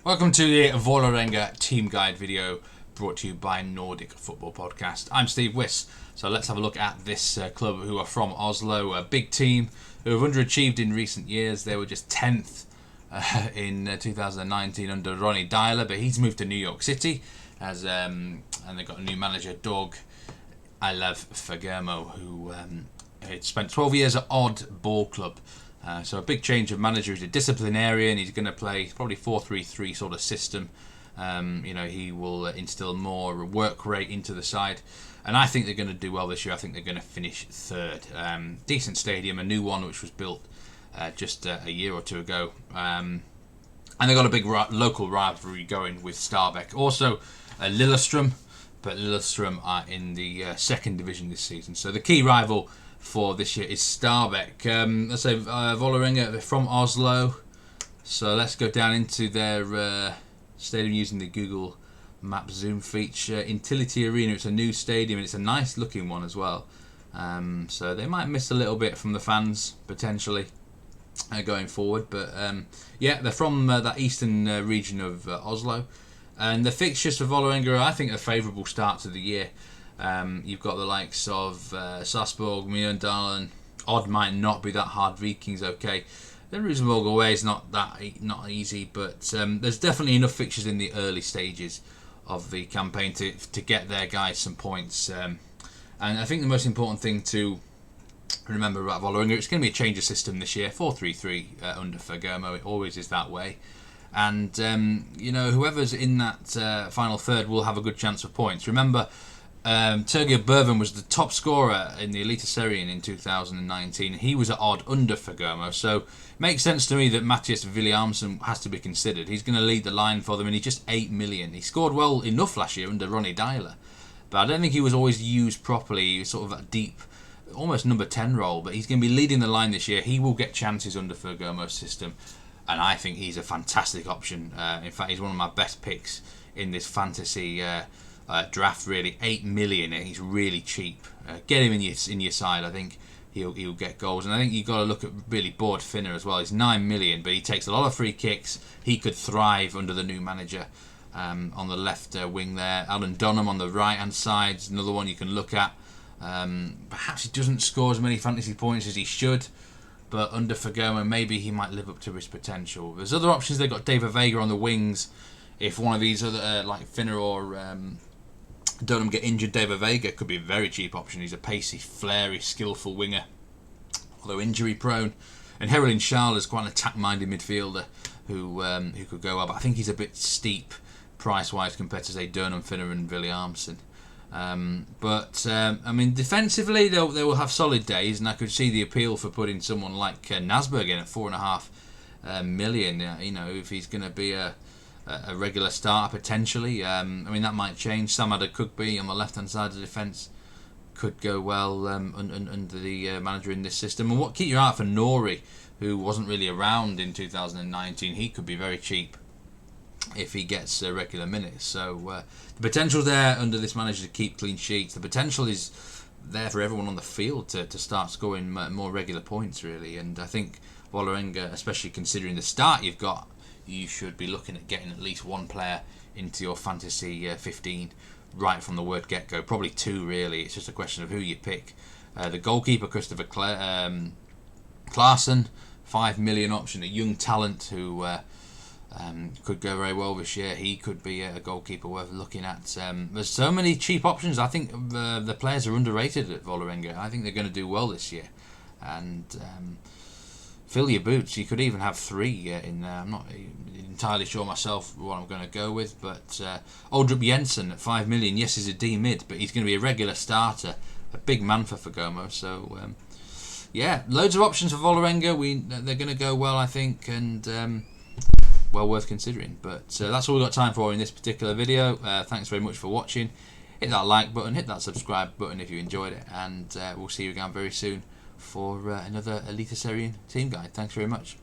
Welcome to the Vålerenga team guide video brought to you by Nordic Football Podcast. I'm Steve Wiss, so let's have a look at this club who are from Oslo, a big team who have underachieved in recent years. They were just 10th in 2019 under Ronny Deila, but he's moved to New York City and they've got a new manager, Dag Fagermo, who had spent 12 years at Odd Ball Club. So a big change of manager. He's a disciplinarian. He's going to play probably 4-3-3 sort of system. He will instill more work rate into the side. And I think they're going to do well this year. I think they're going to finish third. Decent stadium, a new one which was built just a year or two ago. And they've got a big local rivalry going with Stabæk. Also, Lillestrøm. But Lillestrøm are in the second division this season. So the key rival for this year is Stabæk. Let's say Vålerenga from Oslo. So let's go down into their stadium using the Google Map Zoom feature. Intility Arena. It's a new stadium and it's a nice looking one as well. So they might miss a little bit from the fans potentially going forward. But they're from that eastern region of Oslo. And the fixtures for Vålerenga are, I think, a favourable start to the year. You've got the likes of Sarpsborg, Mjøndalen. Odd might not be that hard. Vikings okay. The Rosenborg away is not easy, but there's definitely enough fixtures in the early stages of the campaign to get their guys some points. And I think the most important thing to remember about Vålerenga, it's going to be a change of system this year. 4-3-3 under Fagermo. It always is that way. And whoever's in that final third will have a good chance of points. Remember, Turgeir Børven was the top scorer in the Eliteserien in 2019. He was at Odd under Fagermo, so it makes sense to me that Mathias Williamson has to be considered. He's going to lead the line for them, and he's just 8 million. He scored well enough last year under Ronny Deila, but I don't think he was always used properly. He was sort of a deep, almost number 10 role, but he's going to be leading the line this year. He will get chances under Fagermo's system, and I think he's a fantastic option. In fact, he's one of my best picks in this fantasy draft, really. 8 million, he's really cheap. Get him in your side. I think he'll get goals, and I think you've got to look at really Bård Finner as well. He's 9 million, but he takes a lot of free kicks. He could thrive under the new manager on the left wing there. Alan Dunham on the right hand side is another one you can look at. Perhaps he doesn't score as many fantasy points as he should, but under Fagermo, maybe he might live up to his potential. There's other options. They've got David Vega on the wings. If one of these other like Finner or Dunham get injured, David Vega could be a very cheap option. He's a pacey, flary, skillful winger, although injury prone. And Herolin Schall is quite an attack-minded midfielder who could go well, but I think he's a bit steep price-wise compared to, say, Dunham, Finner and Williamson. Defensively they will have solid days, and I could see the appeal for putting someone like Nasberg in at 4.5 million. If he's going to be a regular starter potentially. That might change. Sam Adekugbe on the left-hand side of the defence could go well under the manager in this system. And keep your eye out for Nori, who wasn't really around in 2019. He could be very cheap if he gets regular minutes. So the potential there under this manager to keep clean sheets. The potential is there for everyone on the field to start scoring more regular points, really. And I think Vålerenga, especially considering the start you've got, you should be looking at getting at least one player into your fantasy 15 right from the word get-go. Probably two, really. It's just a question of who you pick. The goalkeeper, Christopher Klaassen, 5 million option, a young talent who could go very well this year. He could be a goalkeeper worth looking at. There's so many cheap options. I think the players are underrated at Vålerenga. I think they're going to do well this year. And fill your boots. You could even have 3 in there. I'm not entirely sure myself what I'm going to go with, but Oldrup Jensen at 5 million. Yes, he's a D mid, but he's going to be a regular starter, a big man for Fagermo. So loads of options for Vålerenga. They're going to go well, I think, and well worth considering. But that's all we've got time for in this particular video. Thanks very much for watching. Hit that like button, hit that subscribe button if you enjoyed it, and we'll see you again very soon for another Eliteserien team guide. Thanks very much.